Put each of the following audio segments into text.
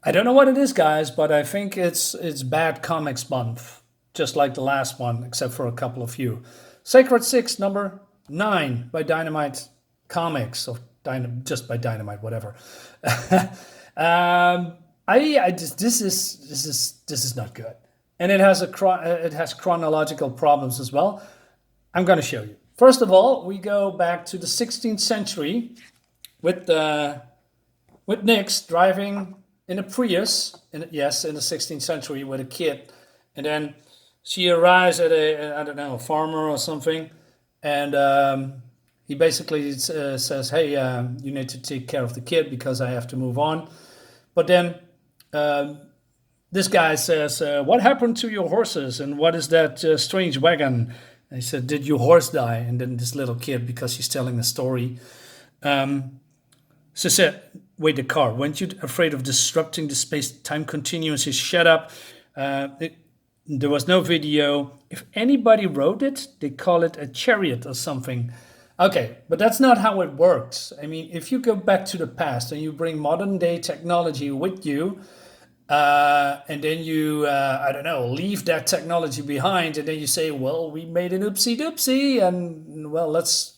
I don't know what it is, guys, but I think it's Bad Comics Month, just like the last one, except for a couple of few. Sacred Six, number 9 by Dynamite Comics, or just by Dynamite, whatever. I just, this is not good, and it has chronological problems as well. I'm going to show you. First of all, we go back to the 16th century with Nyx driving in a Prius, in the 16th century with a kid, and then she arrives at I don't know, a farmer or something, and he basically says, "Hey, you need to take care of the kid because I have to move on." But then this guy says, "What happened to your horses? And what is that strange wagon?" And he said, "Did your horse die?" And then this little kid, because she's telling a story, so said, "Wait, the car. Weren't you afraid of disrupting the space-time continuum?" She shut up. There was no video. If anybody wrote it, they call it a chariot or something. Okay, but that's not how it works. I mean, if you go back to the past and you bring modern day technology with you, and then you, I don't know, leave that technology behind, and then you say, well, we made an oopsie doopsie, and well, let's,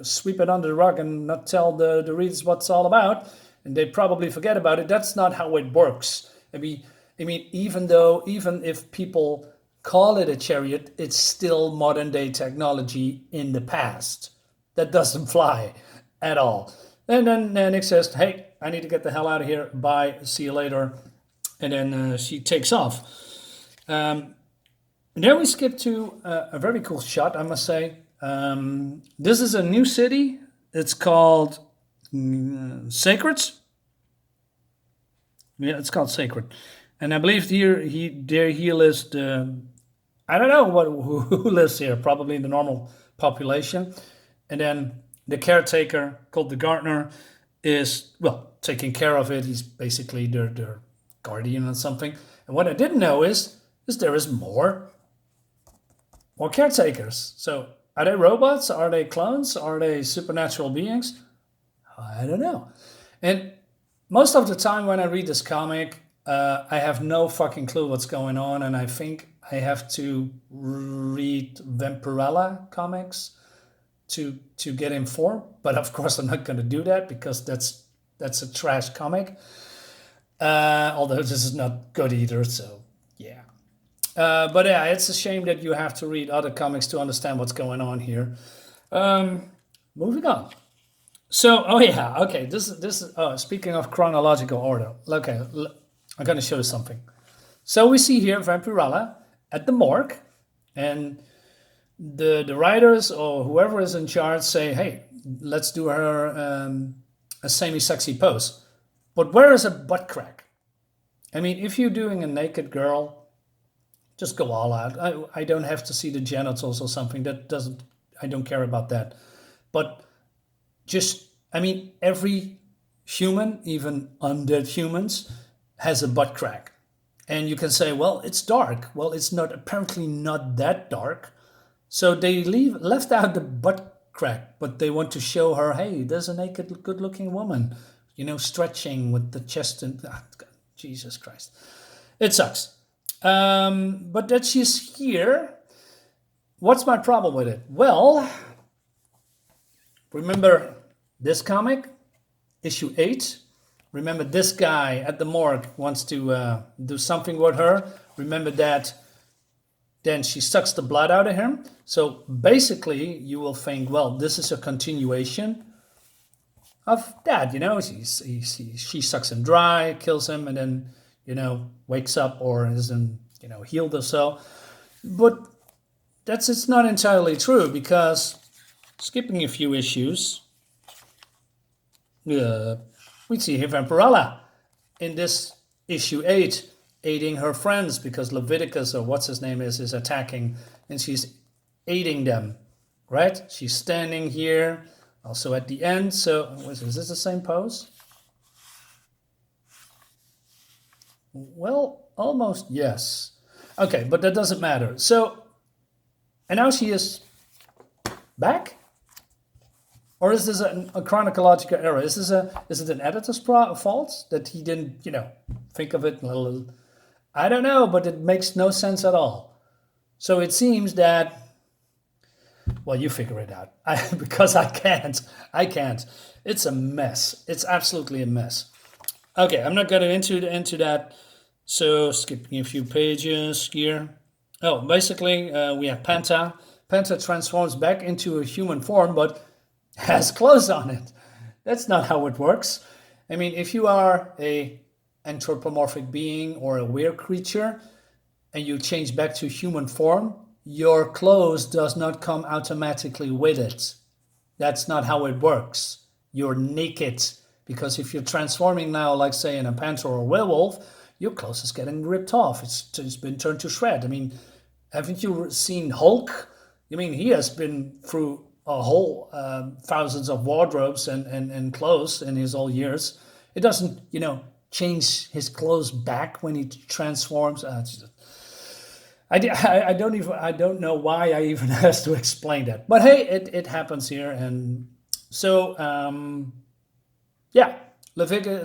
sweep it under the rug and not tell the readers what it's all about, and they probably forget about it. That's not how it works. I mean, even if people call it a chariot, it's still modern day technology in the past. That doesn't fly at all. And then Nick says, "Hey, I need to get the hell out of here. Bye. See you later." And then she takes off. And then we skip to a very cool shot, I must say. This is a new city. It's called Sacred. Yeah, it's called Sacred. And I believe here lives the, I don't know who lives here. Probably the normal population. And then the caretaker, called the gardener, is, well, taking care of it. He's basically their guardian or something. And what I didn't know is there is more caretakers. So are they robots? Are they clones? Are they supernatural beings? I don't know. And most of the time when I read this comic, I have no fucking clue what's going on, and I think I have to read Vampirella comics to get informed. But of course, I'm not going to do that because that's a trash comic. Although this is not good either, so yeah. But yeah, it's a shame that you have to read other comics to understand what's going on here. Moving on. So, oh yeah, okay. This is speaking of chronological order. Okay, I'm going to show you something. So we see here Vampirella at the morgue, and the writers or whoever is in charge say, "Hey, let's do her a semi-sexy pose." But where is a butt crack? I mean, if you're doing a naked girl, just go all out. I don't have to see the genitals or something. I don't care about that. But just, I mean, every human, even undead humans, has a butt crack. And you can say, well, it's dark. Well, it's apparently not that dark. So they left out the butt crack, but they want to show her, hey, there's a naked, good-looking woman, stretching with the chest and Jesus Christ. It sucks. But that she's here, what's my problem with it? Well, remember this comic, issue 8? Remember this guy at the morgue wants to do something with her. Remember that then she sucks the blood out of him. So basically, you will think, well, this is a continuation of that. She sucks him dry, kills him, and then, wakes up or isn't, healed or so. But it's not entirely true, because skipping a few issues, we see here Vampirella in this issue 8 aiding her friends because Leviticus, or what's his name is attacking, and she's aiding them, right? She's standing here also at the end. So is this the same pose? Well, almost, yes. Okay, but that doesn't matter. So, and now she is back? Or is this a chronological error? Is it an editor's fault that he didn't, think of it? I don't know, but it makes no sense at all. So it seems that, well, you figure it out. Because I can't. It's a mess. It's absolutely a mess. Okay, I'm not going into that. So skipping a few pages here. Oh, basically we have Penta. Penta transforms back into a human form, but has clothes on it. That's not how it works. I mean, if you are a anthropomorphic being or a weird creature and you change back to human form, your clothes does not come automatically with it. That's not how it works. You're naked, because if you're transforming now, like say in a panther or a werewolf, your clothes is getting ripped off. It's been turned to shred. I mean, haven't you seen Hulk? I mean, he has been through a whole thousands of wardrobes and clothes in his all years. It doesn't, change his clothes back when he transforms. I don't know why I even has to explain that. But hey, it happens here. And so, yeah, Leviticus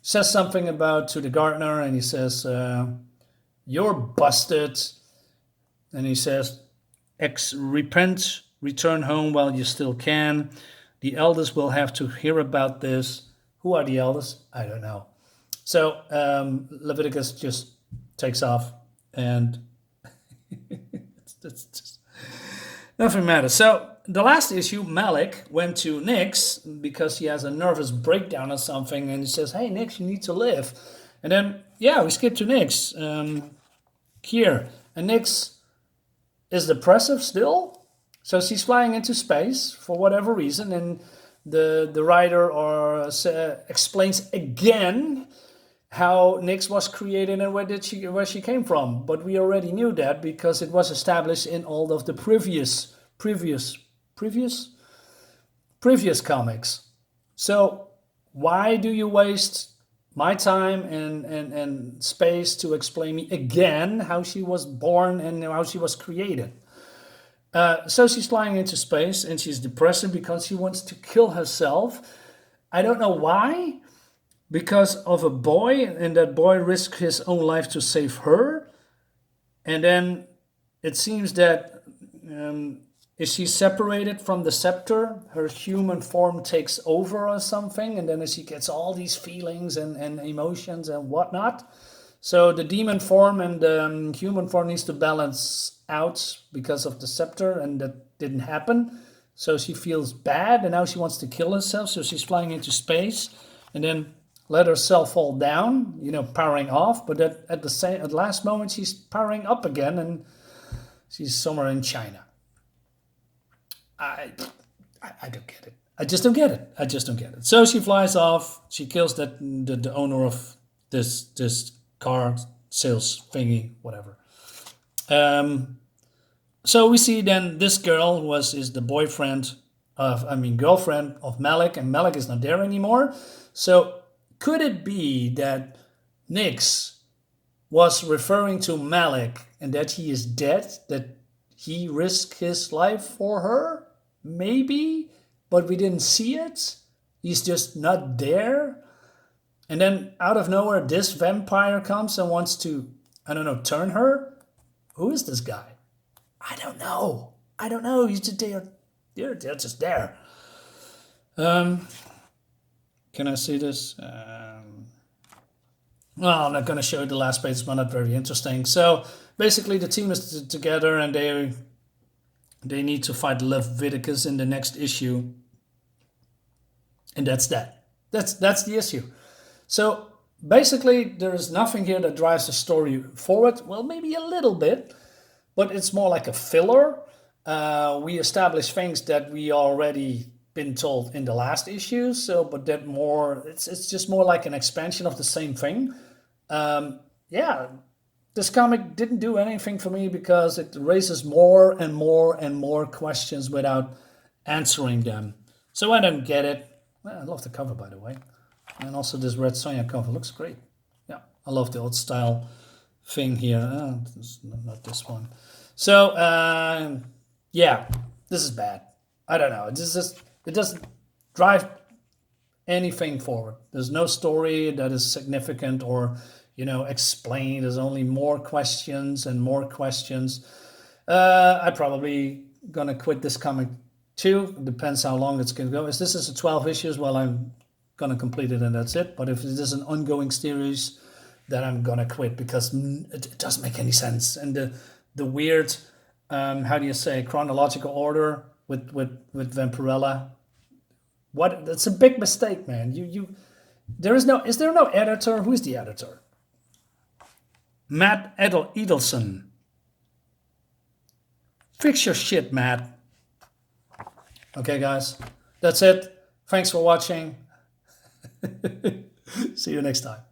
says something about to the gardener, and he says, you're busted. And he says, repent, return home while you still can. The elders will have to hear about this. Who are the elders? I don't know. So Leviticus just takes off, and it's just, nothing matters. So the last issue, Malik went to Nyx because he has a nervous breakdown or something, and he says, hey, Nyx, you need to live. And then, yeah, we skip to Nyx here. And Nyx is depressive still. So she's flying into space for whatever reason, and the writer explains again how Nyx was created and where she came from. But we already knew that because it was established in all of the previous comics. So why do you waste my time and space to explain me again how she was born and how she was created? So she's flying into space, and she's depressed because she wants to kill herself. I don't know why. Because of a boy, and that boy risked his own life to save her. And then it seems that if she's separated from the scepter, her human form takes over or something, and then she gets all these feelings and emotions and whatnot. So the demon form and the human form needs to balance out because of the scepter, and that didn't happen. So she feels bad, and now she wants to kill herself. So she's flying into space, and then let herself fall down, powering off. But at the last moment, she's powering up again, and she's somewhere in China. I don't get it. I just don't get it. So she flies off. She kills the owner of this car sales thingy, whatever. So we see then this girl is the girlfriend of Malik, and Malik is not there anymore. So could it be that Nyx was referring to Malik and that he is dead, that he risked his life for her? Maybe, but we didn't see it. He's just not there. And then out of nowhere, this vampire comes and wants to, turn her. Who is this guy? I don't know. He's just there. They're just there. Can I see this? Well, I'm not going to show you the last page. It's not very interesting. So basically, the team is together, and they need to fight Leviticus in the next issue. And that's that. That's the issue. So basically, there is nothing here that drives the story forward. Well, maybe a little bit, but it's more like a filler. We establish things that we already been told in the last issue. So, but that more, it's just more like an expansion of the same thing. This comic didn't do anything for me because it raises more and more and more questions without answering them. So I don't get it. Well, I love the cover, by the way. And also this Red Sonja cover looks great. Yeah, I love the old style thing here. Not this one. So, this is bad. I don't know. It doesn't drive anything forward. There's no story that is significant or explained. There's only more questions and more questions. I probably gonna quit this comic too. Depends how long it's gonna go. If this is a 12 issues, well, I'm gonna complete it and that's it. But if this is an ongoing series, then I'm gonna quit because it doesn't make any sense. And the weird, how do you say, chronological order with Vampirella. What? That's a big mistake, man. Is there no editor? Who is the editor? Matt Edelson. Fix your shit, Matt. Okay, guys, that's it. Thanks for watching. See you next time.